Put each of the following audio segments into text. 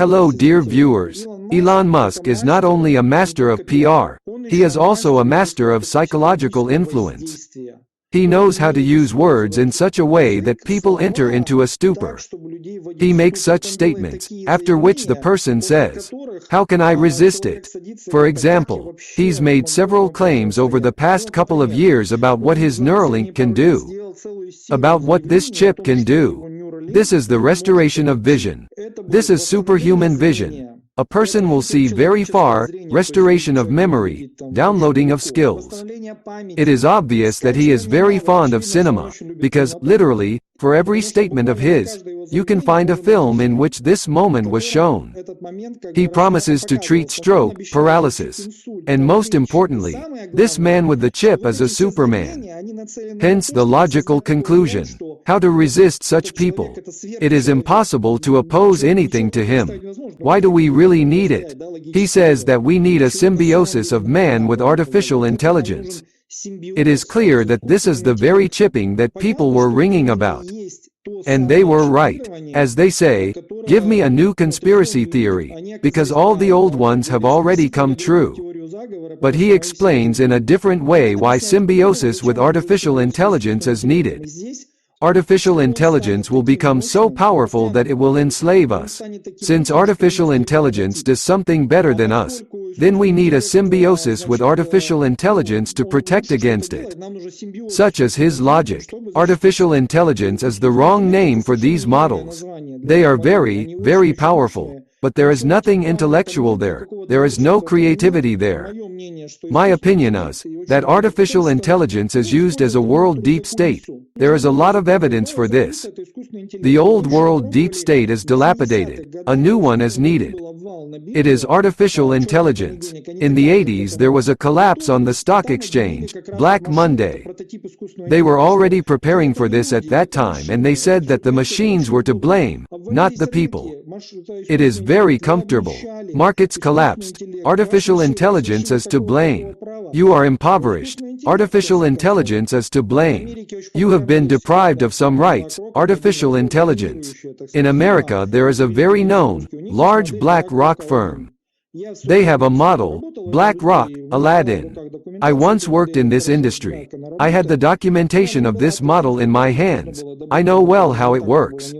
Hello dear viewers, Elon Musk is not only a master of PR, he is also a master of psychological influence. He knows how to use words in such a way that people enter into a stupor. He makes such statements, after which the person says, "How can I resist it?" For example, he's made several claims over the past couple of years about what his Neuralink can do, about what this chip can do. This is the restoration of vision. This is superhuman vision. A person will see very far, restoration of memory, downloading of skills. It is obvious that he is very fond of cinema, because, literally, for every statement of his, you can find a film in which this moment was shown. He promises to treat stroke, paralysis. And most importantly, this man with the chip is a Superman. Hence the logical conclusion. How to resist such people? It is impossible to oppose anything to him. Why do we really need it? He says that we need a symbiosis of man with artificial intelligence. It is clear that this is the very chipping that people were ringing about. And they were right. As they say, give me a new conspiracy theory, because all the old ones have already come true. But he explains in a different way why symbiosis with artificial intelligence is needed. Artificial intelligence will become so powerful that it will enslave us. Since artificial intelligence does something better than us, then we need a symbiosis with artificial intelligence to protect against it. Such is his logic. Artificial intelligence is the wrong name for these models. They are very, very powerful. But there is nothing intellectual there. There is no creativity there. My opinion is that artificial intelligence is used as a world deep state. There is a lot of evidence for this. The old world deep state is dilapidated. A new one is needed. It is artificial intelligence. In the 80s there was a collapse on the stock exchange, Black Monday. They were already preparing for this at that time, and they said that the machines were to blame, not the people. It is very comfortable. Markets collapsed. Artificial intelligence is to blame. You are impoverished. Artificial intelligence is to blame. You have been deprived of some rights. Artificial intelligence. In America there is a very known, large BlackRock firm. They have a model, BlackRock, Aladdin. I once worked in this industry. I had the documentation of this model in my hands. I know well how it works.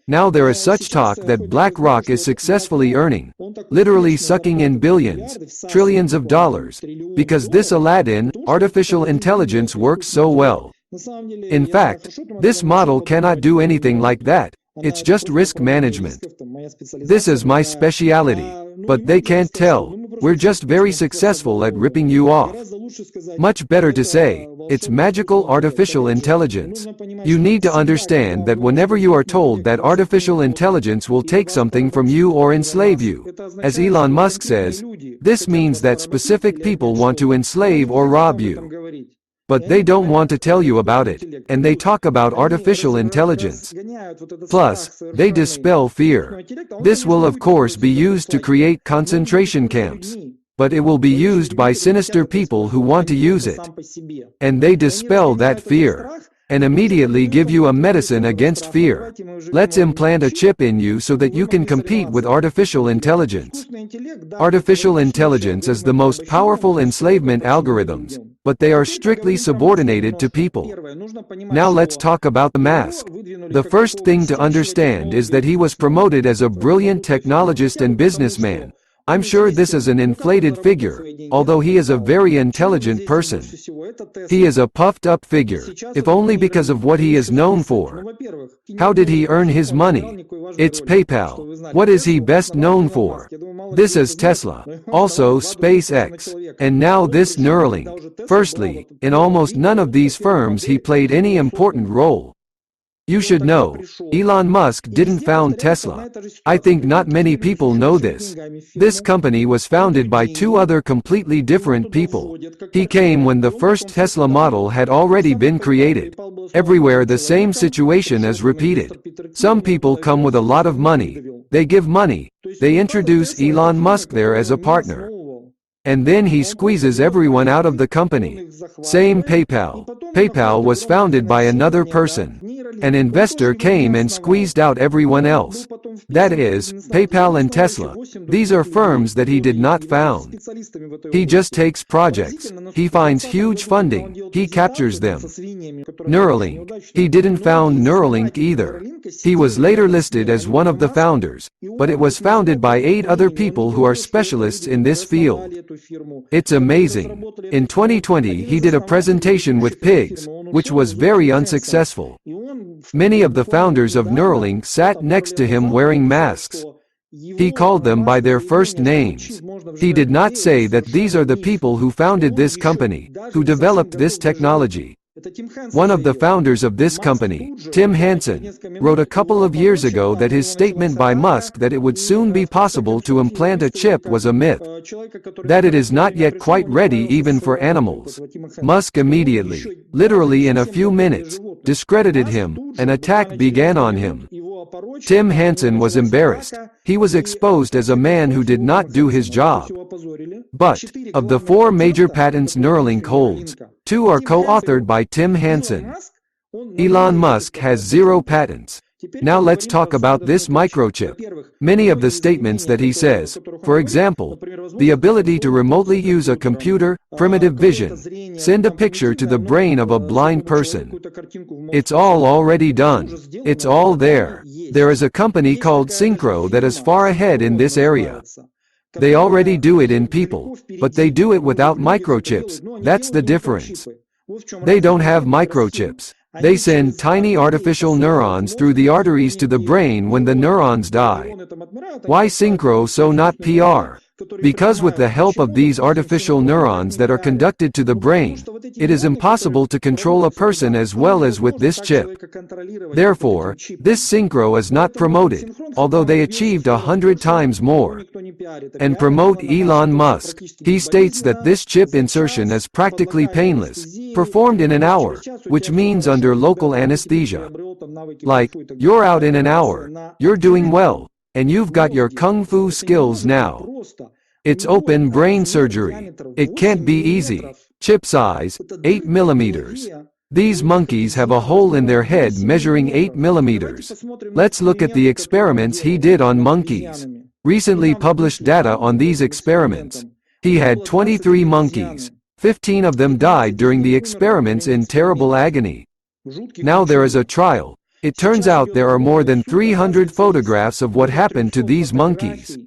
Now there is such talk that BlackRock is successfully earning, literally sucking in billions, trillions of dollars, because this Aladdin, artificial intelligence works so well. In fact, this model cannot do anything like that. It's just risk management. This is my speciality. But they can't tell. We're just very successful at ripping you off. Much better to say, it's magical artificial intelligence. You need to understand that whenever you are told that artificial intelligence will take something from you or enslave you, as Elon Musk says, this means that specific people want to enslave or rob you. But they don't want to tell you about it, and they talk about artificial intelligence. Plus, they dispel fear. This will of course be used to create concentration camps. But it will be used by sinister people who want to use it. And they dispel that fear. And immediately give you a medicine against fear. Let's implant a chip in you so that you can compete with artificial intelligence. Artificial intelligence is the most powerful enslavement algorithms, but they are strictly subordinated to people. Now let's talk about the mask. The first thing to understand is that he was promoted as a brilliant technologist and businessman. I'm sure this is an inflated figure, although he is a very intelligent person. He is a puffed-up figure, if only because of what he is known for. How did he earn his money? It's PayPal. What is he best known for? This is Tesla, also SpaceX, and now this Neuralink. Firstly, in almost none of these firms he played any important role. You should know, Elon Musk didn't found Tesla. I think not many people know this. This company was founded by two other completely different people. He came when the first Tesla model had already been created. Everywhere the same situation is repeated. Some people come with a lot of money. They give money. They introduce Elon Musk there as a partner. And then he squeezes everyone out of the company. Same PayPal. PayPal was founded by another person. An investor came and squeezed out everyone else. That is, PayPal and Tesla. These are firms that he did not found. He just takes projects. He finds huge funding. He captures them. Neuralink. He didn't found Neuralink either. He was later listed as one of the founders, but it was founded by 8 other people who are specialists in this field. It's amazing. In 2020, he did a presentation with pigs, which was very unsuccessful. Many of the founders of Neuralink sat next to him wearing masks. He called them by their first names. He did not say that these are the people who founded this company, who developed this technology. One of the founders of this company, Tim Hansen, wrote a couple of years ago that his statement by Musk that it would soon be possible to implant a chip was a myth, that it is not yet quite ready even for animals. Musk immediately, literally in a few minutes, discredited him. An attack began on him. Tim Hansen was embarrassed. He was exposed as a man who did not do his job. But, of the 4 major patents Neuralink holds, 2 are co-authored by Tim Hansen. Elon Musk has 0 patents. Now let's talk about this microchip. Many of the statements that he says, for example, the ability to remotely use a computer, primitive vision, send a picture to the brain of a blind person. It's all already done. It's all there. There is a company called Synchro that is far ahead in this area. They already do it in people, but they do it without microchips. That's the difference. They don't have microchips. They send tiny artificial neurons through the arteries to the brain when the neurons die. Why Synchro so not PR? Because with the help of these artificial neurons that are conducted to the brain, it is impossible to control a person as well as with this chip. Therefore, this Synchro is not promoted, although they achieved 100 times more. And promote Elon Musk. He states that this chip insertion is practically painless, performed in an hour, which means under local anesthesia. Like, you're out in an hour, you're doing well, and you've got your kung fu skills now. It's open brain surgery. It can't be easy. Chip size, 8 millimeters. These monkeys have a hole in their head measuring 8 millimeters. Let's look at the experiments he did on monkeys. Recently published data on these experiments. He had 23 monkeys. 15 of them died during the experiments in terrible agony. Now there is a trial. It turns out there are more than 300 photographs of what happened to these monkeys.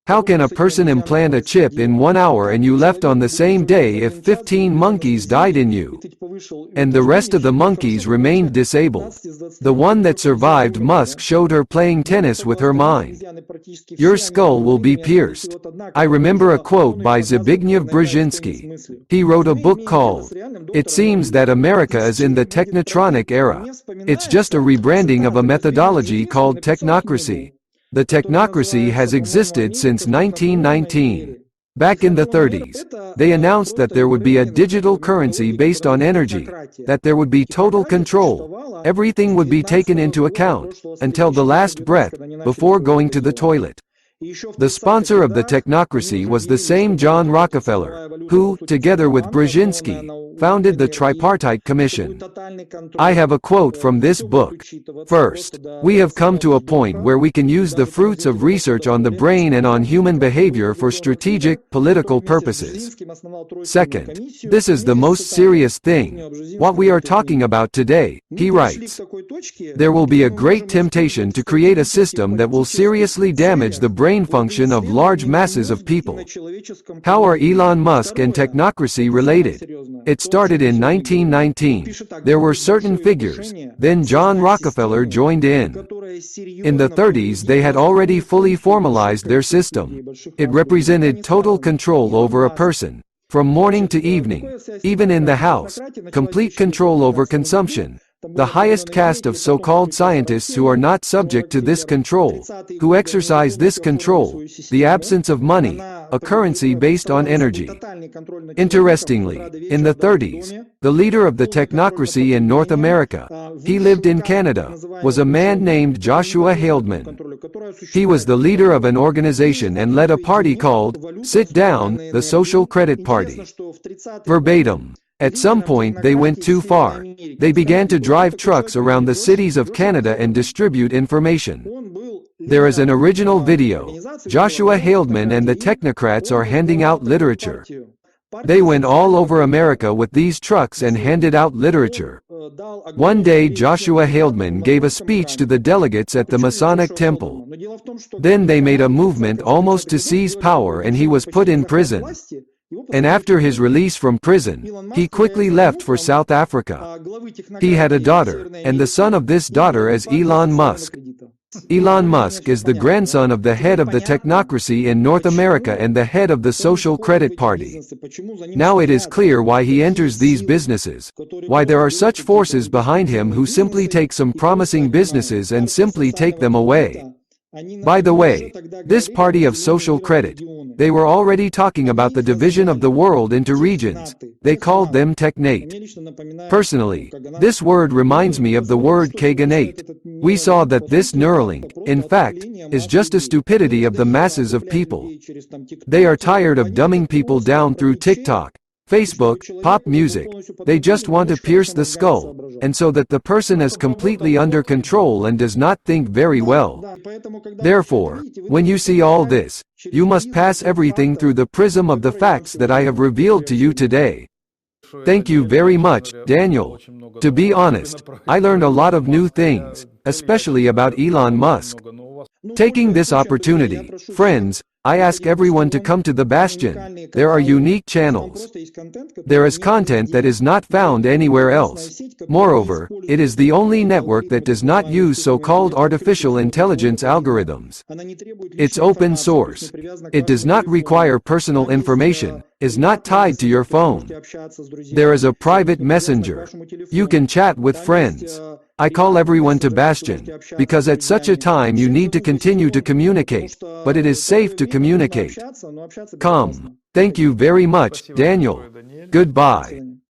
How can a person implant a chip in 1 hour and you left on the same day if 15 monkeys died in you? And the rest of the monkeys remained disabled. The one that survived Musk showed her playing tennis with her mind. Your skull will be pierced. I remember a quote by Zbigniew Brzezinski. He wrote a book called, "It Seems That America is in the Technotronic Era." It's just a rebranding of a methodology called technocracy. The technocracy has existed since 1919. Back in the 30s, they announced that there would be a digital currency based on energy, that there would be total control, everything would be taken into account, until the last breath, before going to the toilet. The sponsor of the technocracy was the same John Rockefeller, who, together with Brzezinski, founded the Tripartite Commission. I have a quote from this book. First, we have come to a point where we can use the fruits of research on the brain and on human behavior for strategic, political purposes. Second, this is the most serious thing. What we are talking about today, he writes. There will be a great temptation to create a system that will seriously damage the brain function of large masses of people. How are Elon Musk and technocracy related? It started in 1919. There were certain figures, then John Rockefeller joined in. In the 30s they had already fully formalized their system. It represented total control over a person, from morning to evening, even in the house, complete control over consumption. The highest caste of so-called scientists who are not subject to this control, who exercise this control, the absence of money, a currency based on energy. Interestingly, in the 30s, the leader of the technocracy in North America, he lived in Canada, was a man named Joshua Haldeman. He was the leader of an organization and led a party called, Sit Down, the Social Credit Party. Verbatim. At some point they went too far. They began to drive trucks around the cities of Canada and distribute information. There is an original video. Joshua Haldeman and the technocrats are handing out literature. They went all over America with these trucks and handed out literature. One day Joshua Haldeman gave a speech to the delegates at the Masonic Temple. Then they made a movement almost to seize power and he was put in prison. And after his release from prison, he quickly left for South Africa. He had a daughter, and the son of this daughter is Elon Musk. Elon Musk is the grandson of the head of the technocracy in North America and the head of the Social Credit Party. Now it is clear why he enters these businesses, why there are such forces behind him who simply take some promising businesses and simply take them away. By the way, this party of social credit, they were already talking about the division of the world into regions. They called them technate. Personally, this word reminds me of the word kaganate. We saw that this Neuralink, in fact, is just a stupidity of the masses of people. They are tired of dumbing people down through TikTok, Facebook, pop music. They just want to pierce the skull, and so that the person is completely under control and does not think very well. Therefore, when you see all this, you must pass everything through the prism of the facts that I have revealed to you today. Thank you very much, Daniel. To be honest, I learned a lot of new things, especially about Elon Musk. Taking this opportunity, friends, I ask everyone to come to the Bastyon. There are unique channels. There is content that is not found anywhere else. Moreover, it is the only network that does not use so-called artificial intelligence algorithms. It's open source. It does not require personal information, is not tied to your phone. There is a private messenger. You can chat with friends. I call everyone to Bastyon, because at such a time you need to continue to communicate, but it is safe to communicate. Come. Thank you very much, Daniel. Goodbye.